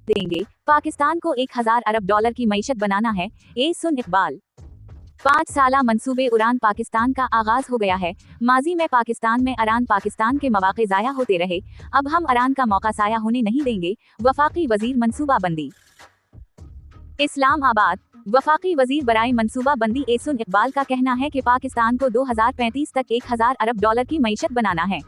देंगे, पाकिस्तान को 1000 अरब डॉलर की मईशत बनाना है। सुन इकबाल। 5 साला मंसूबे उड़ान पाकिस्तान का आगाज हो गया है। माजी में पाकिस्तान में अरान पाकिस्तान के मौके जाया होते रहे, अब हम अरान का मौका साया होने नहीं देंगे। वफाकी वजीर मनसूबाबंदी। इस्लामाबाद। वफाकी वजीर बराए मनसूबाबंदी सुन इकबाल का कहना है कि पाकिस्तान को 2035 तक 1000 अरब डॉलर की मईशत बनाना है।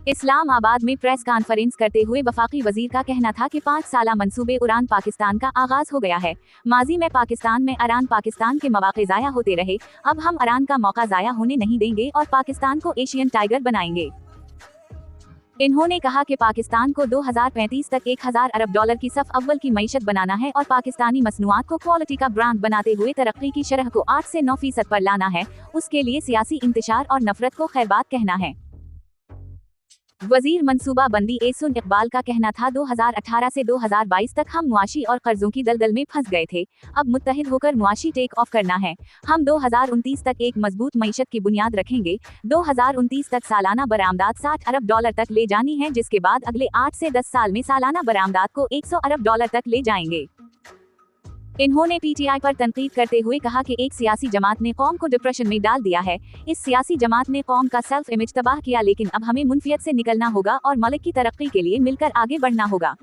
इस्लामाबाद में प्रेस कॉन्फ्रेंस करते हुए वफाकी वजीर का कहना था कि 5 साला मंसूबे उड़ान पाकिस्तान का आगाज हो गया है। माजी में पाकिस्तान में अरान पाकिस्तान के मौके जाया होते रहे, अब हम अरान का मौका जाया होने नहीं देंगे और पाकिस्तान को एशियन टाइगर बनाएंगे। इन्होंने कहा कि पाकिस्तान को 2035 तक 1000 अरब डॉलर की सफ अव्वल की मईशत बनाना है और पाकिस्तानी मसनूआत को क्वालिटी का ब्रांड बनाते हुए तरक्की की शरह को 8 से 9% पर लाना है। उसके लिए सियासी इंतशार और नफरत को खैरबात कहना है। वजीर मनसूबाबंदी सुन इकबाल का कहना था 2018 से 2022 तक हम मुआशी और कर्जों की दलदल में फंस गए थे, अब मुत्तहिद होकर मुआशी टेक ऑफ करना है। हम 2029 तक एक मजबूत मईशत की बुनियाद रखेंगे। 2029 तक सालाना बरामदात 60 अरब डॉलर तक ले जानी है, जिसके बाद अगले 8 से 10 साल में सालाना बरामदात को 100 अरब डॉलर तक ले जाएंगे। इन्होंने पीटीआई पर तनकीद करते हुए कहा कि एक सियासी जमात ने कौम को डिप्रेशन में डाल दिया है। इस सियासी जमात ने कौम का सेल्फ इमेज तबाह किया, लेकिन अब हमें मुनफियत से निकलना होगा और मुल्क की तरक्की के लिए मिलकर आगे बढ़ना होगा।